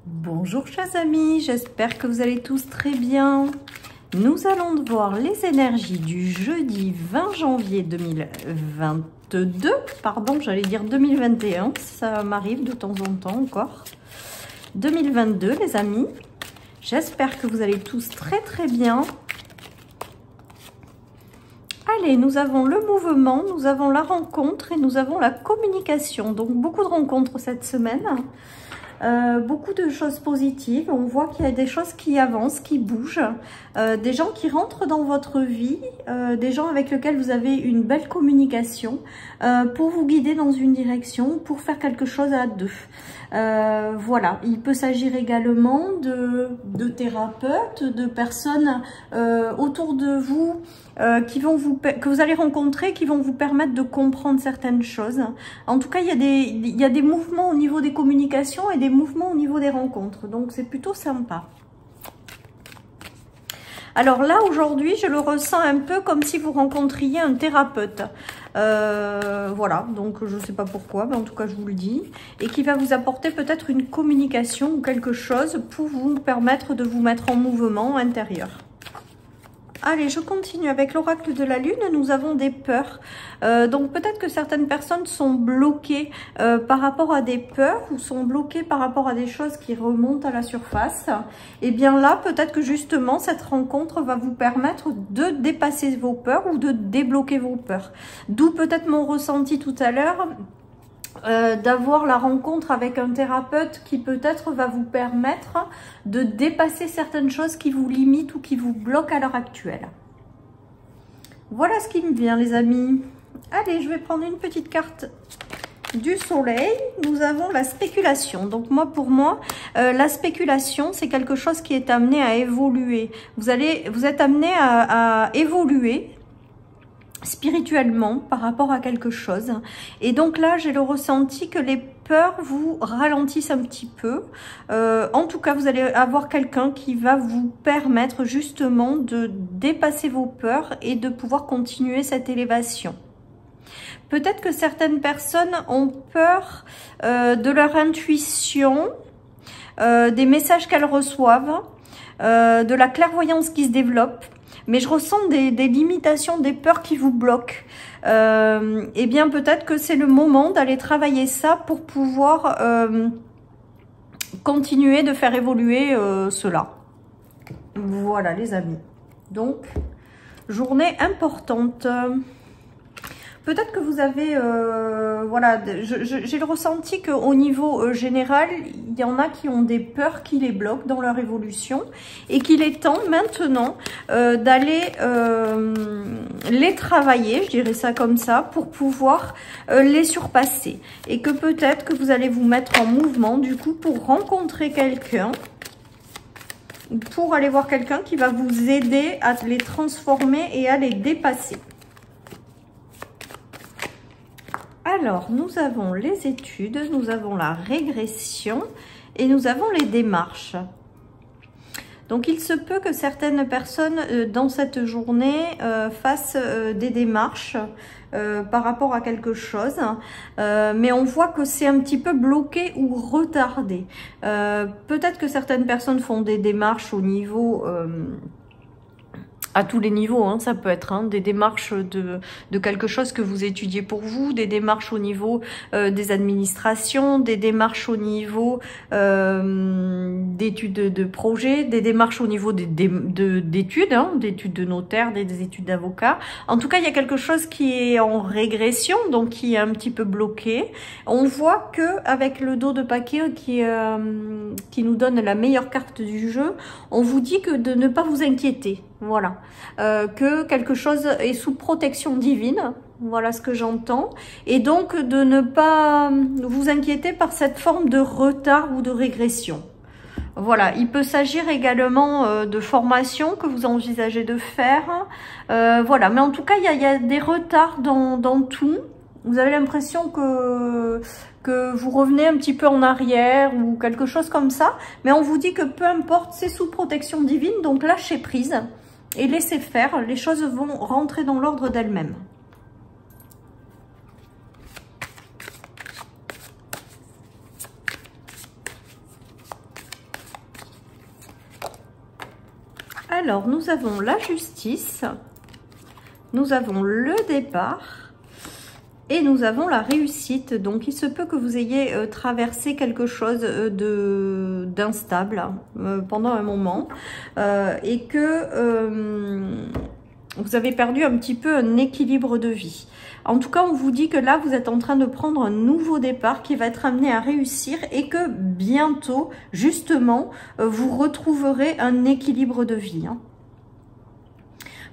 Bonjour chers amis, j'espère que vous allez tous très bien. Nous allons voir les énergies du jeudi 20 janvier 2022, pardon, j'allais dire 2021, ça m'arrive de temps en temps encore. 2022 les amis, j'espère que vous allez tous très bien. Allez, nous avons le mouvement, nous avons la rencontre et nous avons la communication. Donc beaucoup de rencontres cette semaine. Beaucoup de choses positives, on voit qu'il y a des choses qui avancent, qui bougent, des gens qui rentrent dans votre vie, des gens avec lesquels vous avez une belle communication pour vous guider dans une direction, pour faire quelque chose à deux. Voilà, il peut s'agir également de thérapeutes, de personnes autour de vous que vous allez rencontrer, qui vont vous permettre de comprendre certaines choses. En tout cas, il y a des mouvements au niveau des communications et des mouvements au niveau des rencontres. Donc, c'est plutôt sympa. Alors là, aujourd'hui, je le ressens un peu comme si vous rencontriez un thérapeute. Voilà, donc je ne sais pas pourquoi, mais en tout cas, je vous le dis. Et qui va vous apporter peut-être une communication ou quelque chose pour vous permettre de vous mettre en mouvement intérieur. Allez, je continue avec l'oracle de la lune. Nous avons des peurs. Donc peut-être que certaines personnes sont bloquées par rapport à des peurs ou sont bloquées par rapport à des choses qui remontent à la surface. Et bien là, peut-être que justement, cette rencontre va vous permettre de dépasser vos peurs ou de débloquer vos peurs. D'où peut-être mon ressenti tout à l'heure. D'avoir la rencontre avec un thérapeute qui peut-être va vous permettre de dépasser certaines choses qui vous limitent ou qui vous bloquent à l'heure actuelle. Voilà ce qui me vient les amis. Allez, je vais prendre une petite carte du soleil. Nous avons la spéculation. Donc pour moi, la spéculation, c'est quelque chose qui est amené à évoluer. Vous êtes amené à évoluer spirituellement par rapport à quelque chose. Et donc là, j'ai le ressenti que les peurs vous ralentissent un petit peu. En tout cas, vous allez avoir quelqu'un qui va vous permettre justement de dépasser vos peurs et de pouvoir continuer cette élévation. Peut-être que certaines personnes ont peur de leur intuition, des messages qu'elles reçoivent, de la clairvoyance qui se développe. Mais je ressens des limitations, des peurs qui vous bloquent. Eh bien, peut-être que c'est le moment d'aller travailler ça pour pouvoir continuer de faire évoluer cela. Voilà, les amis. Donc, journée importante. Peut-être que vous avez, voilà, j'ai le ressenti qu'au niveau général, il y en a qui ont des peurs qui les bloquent dans leur évolution et qu'il est temps maintenant d'aller les travailler, je dirais ça comme ça, pour pouvoir les surpasser. Et que peut-être que vous allez vous mettre en mouvement du coup pour rencontrer quelqu'un, pour aller voir quelqu'un qui va vous aider à les transformer et à les dépasser. Alors, nous avons les études, nous avons la régression et nous avons les démarches. Donc, il se peut que certaines personnes dans cette journée fassent des démarches par rapport à quelque chose. Mais on voit que c'est un petit peu bloqué ou retardé. Peut-être que certaines personnes font des démarches au niveau... à tous les niveaux, hein, ça peut être des démarches de quelque chose que vous étudiez pour vous, des démarches au niveau des administrations, des démarches au niveau d'études de projet, des démarches au niveau d'études, d'études de notaire, des études d'avocat. En tout cas, il y a quelque chose qui est en régression, donc qui est un petit peu bloqué. On voit que avec le dos de paquet qui nous donne la meilleure carte du jeu, on vous dit que de ne pas vous inquiéter. Voilà, que quelque chose est sous protection divine, voilà ce que j'entends, et donc de ne pas vous inquiéter par cette forme de retard ou de régression. Voilà, il peut s'agir également de formation que vous envisagez de faire, voilà, mais en tout cas, il y a des retards dans tout. Vous avez l'impression que vous revenez un petit peu en arrière ou quelque chose comme ça, mais on vous dit que peu importe, c'est sous protection divine, donc lâchez prise. Et laissez faire, les choses vont rentrer dans l'ordre d'elles-mêmes. Alors, nous avons la justice, nous avons le départ et nous avons la réussite. Donc, il se peut que vous ayez traversé quelque chose d'instable pendant un moment et que vous avez perdu un petit peu un équilibre de vie. En tout cas, on vous dit que là, vous êtes en train de prendre un nouveau départ qui va être amené à réussir et que bientôt, justement, vous retrouverez un équilibre de vie.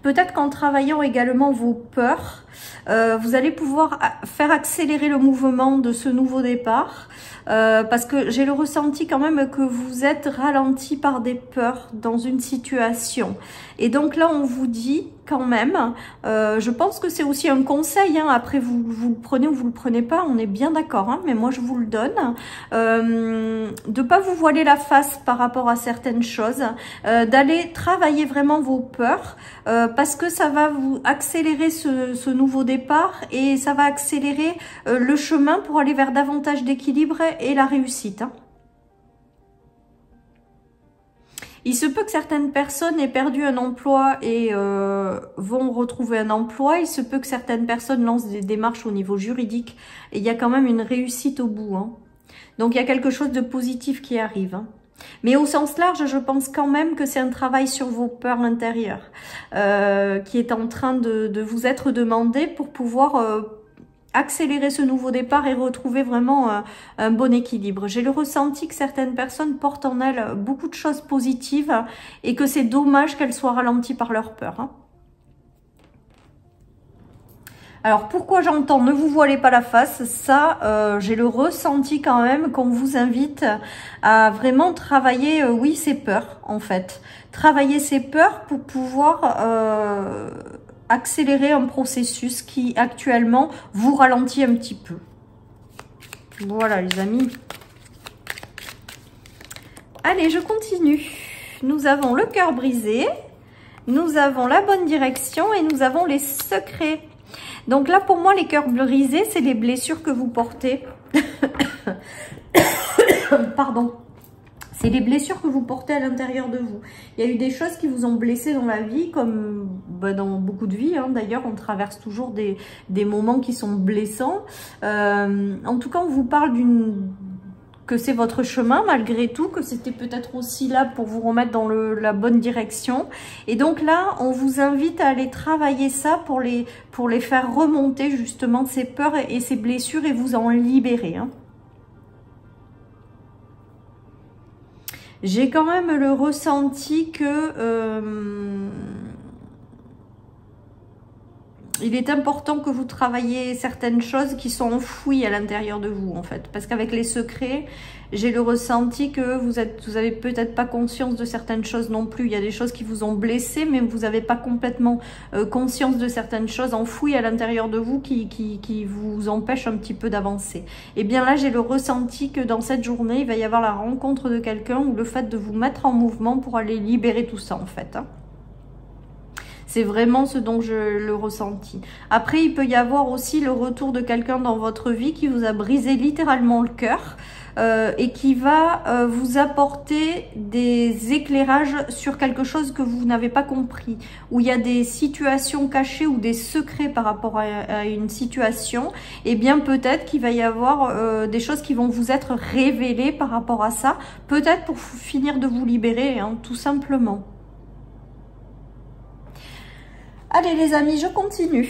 Peut-être qu'en travaillant également vos peurs, vous allez pouvoir faire accélérer le mouvement de ce nouveau départ. Parce que j'ai le ressenti quand même que vous êtes ralenti par des peurs dans une situation. Et donc là, on vous dit quand même, je pense que c'est aussi un conseil, après vous le prenez ou vous le prenez pas, on est bien d'accord, mais moi je vous le donne, de pas vous voiler la face par rapport à certaines choses, d'aller travailler vraiment vos peurs, parce que ça va vous accélérer ce nouveau départ et ça va accélérer le chemin pour aller vers davantage d'équilibre et la réussite. Il se peut que certaines personnes aient perdu un emploi et vont retrouver un emploi. Il se peut que certaines personnes lancent des démarches au niveau juridique et il y a quand même une réussite au bout. Donc il y a quelque chose de positif qui arrive. Mais au sens large, je pense quand même que c'est un travail sur vos peurs intérieures qui est en train de vous être demandé pour pouvoir accélérer ce nouveau départ et retrouver vraiment un bon équilibre. J'ai le ressenti que certaines personnes portent en elles beaucoup de choses positives et que c'est dommage qu'elles soient ralenties par leur peur. Alors, pourquoi j'entends ne vous voilez pas la face? Ça, j'ai le ressenti quand même qu'on vous invite à vraiment travailler, oui, ces peurs, en fait. Travailler ces peurs pour pouvoir accélérer un processus qui, actuellement, vous ralentit un petit peu. Voilà, les amis. Allez, je continue. Nous avons le cœur brisé, nous avons la bonne direction et nous avons les secrets. Donc là, pour moi, les cœurs brisés, c'est les blessures que vous portez. Pardon. C'est les blessures que vous portez à l'intérieur de vous. Il y a eu des choses qui vous ont blessé dans la vie, comme dans beaucoup de vies. D'ailleurs, on traverse toujours des moments qui sont blessants. En tout cas, on vous parle que c'est votre chemin malgré tout, que c'était peut-être aussi là pour vous remettre dans la bonne direction. Et donc là, on vous invite à aller travailler ça pour les faire remonter justement ces peurs et ces blessures et vous en libérer. J'ai quand même le ressenti que il est important que vous travailliez certaines choses qui sont enfouies à l'intérieur de vous, en fait. Parce qu'avec les secrets, j'ai le ressenti que vous avez peut-être pas conscience de certaines choses non plus. Il y a des choses qui vous ont blessé, mais vous n'avez pas complètement conscience de certaines choses enfouies à l'intérieur de vous qui vous empêchent un petit peu d'avancer. Et bien là, j'ai le ressenti que dans cette journée, il va y avoir la rencontre de quelqu'un ou le fait de vous mettre en mouvement pour aller libérer tout ça, en fait. C'est vraiment ce dont je le ressenti. Après, il peut y avoir aussi le retour de quelqu'un dans votre vie qui vous a brisé littéralement le cœur et qui va vous apporter des éclairages sur quelque chose que vous n'avez pas compris. Où il y a des situations cachées ou des secrets par rapport à une situation. Et bien peut-être qu'il va y avoir des choses qui vont vous être révélées par rapport à ça. Peut-être pour finir de vous libérer, tout simplement. Allez les amis, je continue.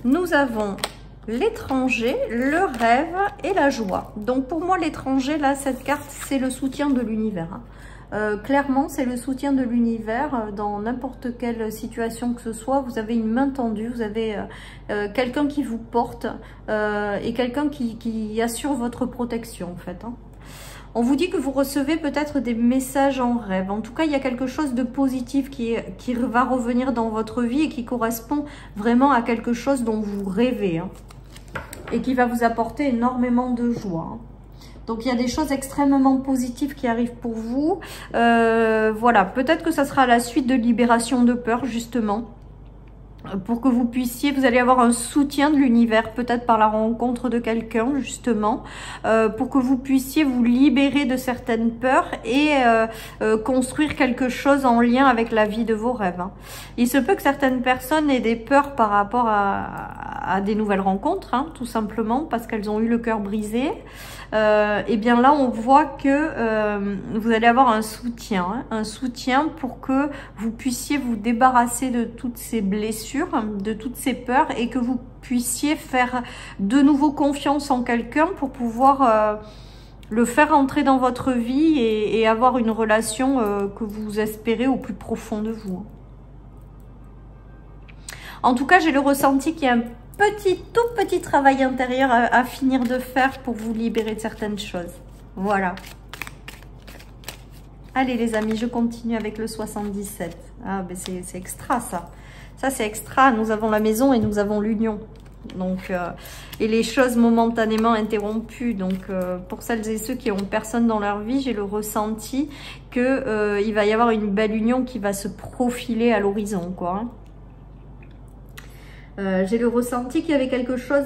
Nous avons l'étranger, le rêve et la joie. Donc pour moi l'étranger, là, cette carte, c'est le soutien de l'univers. Clairement, c'est le soutien de l'univers dans n'importe quelle situation que ce soit. Vous avez une main tendue, vous avez quelqu'un qui vous porte et quelqu'un qui assure votre protection en fait. On vous dit que vous recevez peut-être des messages en rêve. En tout cas, il y a quelque chose de positif qui va revenir dans votre vie et qui correspond vraiment à quelque chose dont vous rêvez et qui va vous apporter énormément de joie. Donc, il y a des choses extrêmement positives qui arrivent pour vous. Voilà, peut-être que ça sera la suite de libération de peur, justement. pour que vous puissiez, vous allez avoir un soutien de l'univers, peut-être par la rencontre de quelqu'un justement, pour que vous puissiez vous libérer de certaines peurs et construire quelque chose en lien avec la vie de vos rêves. Hein. Il se peut que certaines personnes aient des peurs par rapport à des nouvelles rencontres, hein, tout simplement parce qu'elles ont eu le cœur brisé. Et bien là on voit que vous allez avoir un soutien pour que vous puissiez vous débarrasser de toutes ces blessures, de toutes ces peurs et que vous puissiez faire de nouveau confiance en quelqu'un pour pouvoir le faire entrer dans votre vie et avoir une relation que vous espérez au plus profond de vous. En tout cas, j'ai le ressenti qu'il y a un tout petit travail intérieur à finir de faire pour vous libérer de certaines choses. Voilà. Allez les amis, je continue avec le 77. Ah ben c'est extra ça. Ça c'est extra, nous avons la maison et nous avons l'union. Donc, et les choses momentanément interrompues. Donc pour celles et ceux qui ont personne dans leur vie, j'ai le ressenti que il va y avoir une belle union qui va se profiler à l'horizon, quoi. Hein. J'ai le ressenti qu'il y avait quelque chose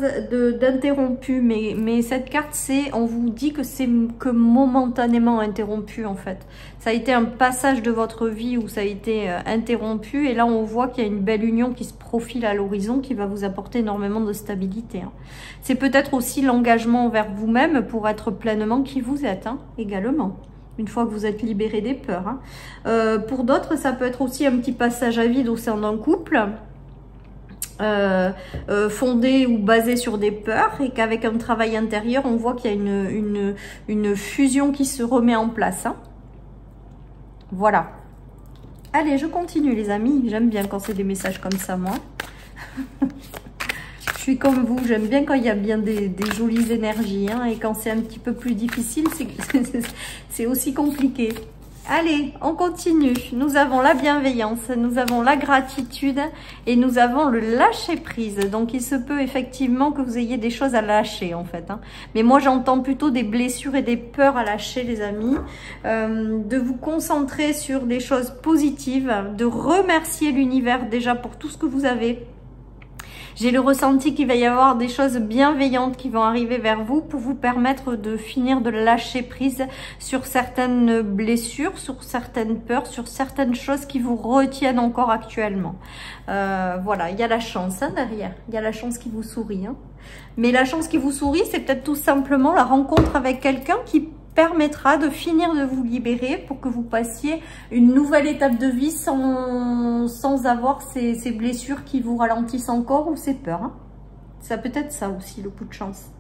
d'interrompu, mais cette carte, on vous dit que c'est que momentanément interrompu en fait. Ça a été un passage de votre vie où ça a été interrompu et là on voit qu'il y a une belle union qui se profile à l'horizon qui va vous apporter énormément de stabilité. Hein. C'est peut-être aussi l'engagement envers vous-même pour être pleinement qui vous êtes, hein, également. Une fois que vous êtes libéré des peurs. Hein. Pour d'autres, ça peut être aussi un petit passage à vide au sein d'un couple. Fondé ou basé sur des peurs et qu'avec un travail intérieur on voit qu'il y a une fusion qui se remet en place, hein. Voilà. Allez, je continue les amis, j'aime bien quand c'est des messages comme ça moi. Je suis comme vous, j'aime bien quand il y a bien des jolies énergies, hein, et quand c'est un petit peu plus difficile c'est aussi compliqué. Allez, on continue. Nous avons la bienveillance, nous avons la gratitude et nous avons le lâcher prise. Donc, il se peut effectivement que vous ayez des choses à lâcher en fait. Hein. Mais moi, j'entends plutôt des blessures et des peurs à lâcher, les amis. De vous concentrer sur des choses positives, de remercier l'univers déjà pour tout ce que vous avez. J'ai le ressenti qu'il va y avoir des choses bienveillantes qui vont arriver vers vous pour vous permettre de finir de lâcher prise sur certaines blessures, sur certaines peurs, sur certaines choses qui vous retiennent encore actuellement. Voilà, il y a la chance hein, derrière, il y a la chance qui vous sourit. Hein. Mais la chance qui vous sourit, c'est peut-être tout simplement la rencontre avec quelqu'un qui permettra de finir de vous libérer pour que vous passiez une nouvelle étape de vie sans avoir ces blessures qui vous ralentissent encore ou ces peurs. Hein. Ça peut être ça aussi, le coup de chance.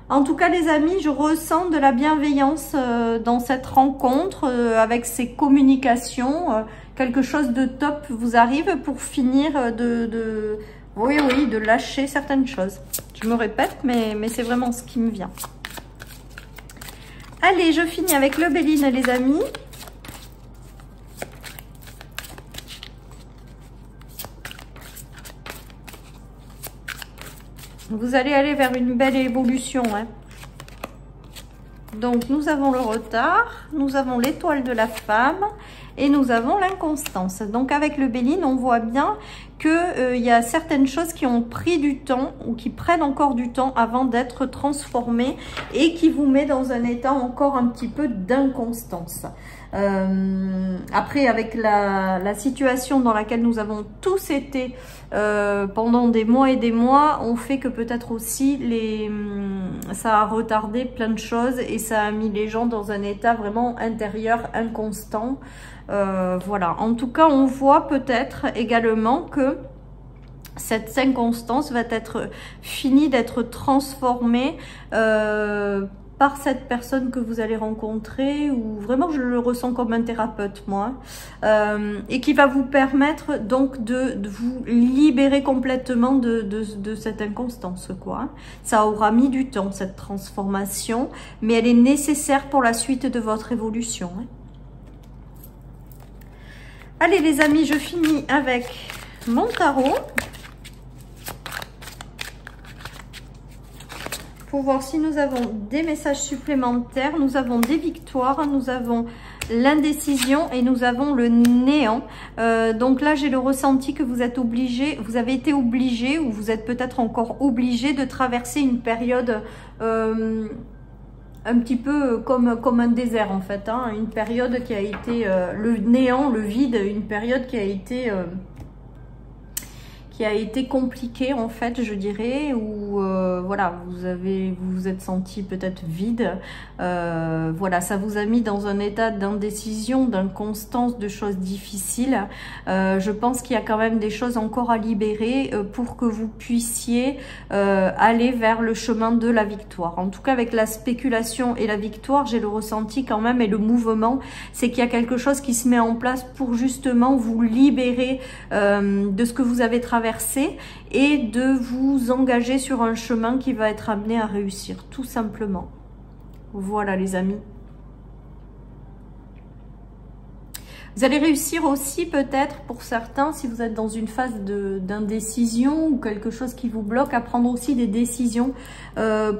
En tout cas, les amis, je ressens de la bienveillance dans cette rencontre avec ces communications. Quelque chose de top vous arrive pour finir oui, de lâcher certaines choses. Je me répète, mais c'est vraiment ce qui me vient. Allez, je finis avec le Béline, les amis. Vous allez aller vers une belle évolution. Hein. Donc, nous avons le retard, nous avons l'étoile de la femme et nous avons l'inconstance. Donc, avec le Béline, on voit bien qu'il y a certaines choses qui ont pris du temps ou qui prennent encore du temps avant d'être transformées et qui vous met dans un état encore un petit peu d'inconstance. Après, avec la situation dans laquelle nous avons tous été pendant des mois et des mois, on fait que peut-être aussi ça a retardé plein de choses et ça a mis les gens dans un état vraiment intérieur inconstant. Voilà. En tout cas, on voit peut-être également que cette inconstance va être finie d'être transformée par cette personne que vous allez rencontrer, ou vraiment je le ressens comme un thérapeute moi, et qui va vous permettre donc de vous libérer complètement de cette inconstance quoi. Ça aura mis du temps cette transformation, mais elle est nécessaire pour la suite de votre évolution. Allez les amis, je finis avec mon tarot. Pour voir si nous avons des messages supplémentaires, nous avons des victoires, nous avons l'indécision et nous avons le néant. Donc là, j'ai le ressenti que vous êtes obligé, vous avez été obligé ou vous êtes peut-être encore obligé de traverser une période un petit peu comme un désert en fait, hein, une période qui a été le néant, le vide, une période qui a été compliquée en fait, je dirais, où voilà, vous vous êtes senti peut-être vide, voilà, ça vous a mis dans un état d'indécision, d'inconstance, de choses difficiles. Je pense qu'il y a quand même des choses encore à libérer pour que vous puissiez aller vers le chemin de la victoire. En tout cas, avec la spéculation et la victoire, j'ai le ressenti quand même, et le mouvement, c'est qu'il y a quelque chose qui se met en place pour justement vous libérer de ce que vous avez traversé et de vous engager sur un chemin qui va être amené à réussir, tout simplement. Voilà les amis. Vous allez réussir aussi peut-être pour certains, si vous êtes dans une phase d'indécision ou quelque chose qui vous bloque, à prendre aussi des décisions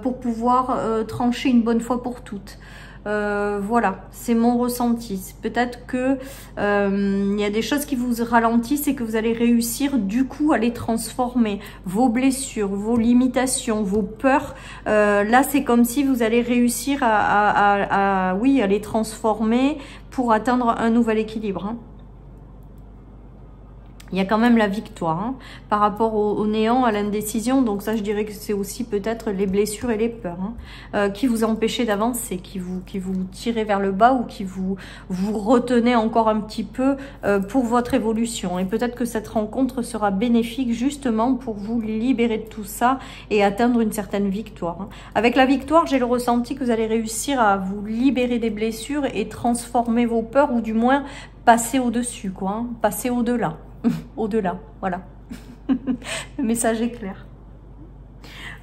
pour pouvoir trancher une bonne fois pour toutes. Voilà, c'est mon ressenti. Peut-être que il y a des choses qui vous ralentissent et que vous allez réussir du coup à les transformer. Vos blessures, vos limitations, vos peurs, là c'est comme si vous allez réussir à les transformer pour atteindre un nouvel équilibre, hein. Il y a quand même la victoire hein, par rapport au néant, à l'indécision. Donc ça, je dirais que c'est aussi peut-être les blessures et les peurs hein, qui vous empêchaient d'avancer, qui vous tiraient vers le bas ou qui vous retenaient encore un petit peu pour votre évolution. Et peut-être que cette rencontre sera bénéfique justement pour vous libérer de tout ça et atteindre une certaine victoire. Hein. Avec la victoire, j'ai le ressenti que vous allez réussir à vous libérer des blessures et transformer vos peurs, ou du moins passer au-dessus, quoi, hein, passer au-delà. Au-delà, voilà. Le message est clair.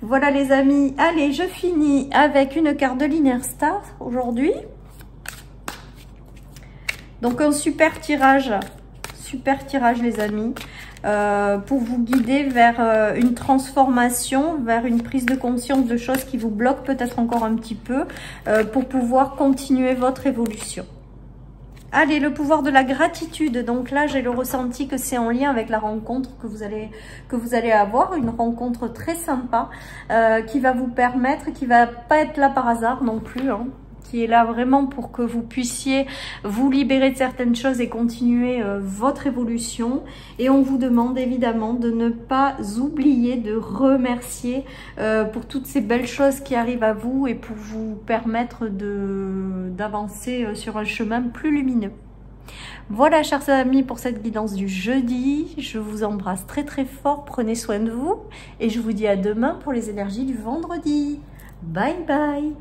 Voilà les amis, allez, je finis avec une carte de Linear Star aujourd'hui. Donc un super tirage les amis, pour vous guider vers une transformation, vers une prise de conscience de choses qui vous bloquent peut-être encore un petit peu, pour pouvoir continuer votre évolution. Allez, le pouvoir de la gratitude. Donc là, j'ai le ressenti que c'est en lien avec la rencontre que vous allez avoir. Une rencontre très sympa qui va vous permettre, qui va pas être là par hasard non plus, hein, qui est là vraiment pour que vous puissiez vous libérer de certaines choses et continuer votre évolution. Et on vous demande évidemment de ne pas oublier de remercier pour toutes ces belles choses qui arrivent à vous et pour vous permettre d'avancer sur un chemin plus lumineux. Voilà chers amis pour cette guidance du jeudi. Je vous embrasse très très fort, prenez soin de vous et je vous dis à demain pour les énergies du vendredi. Bye bye.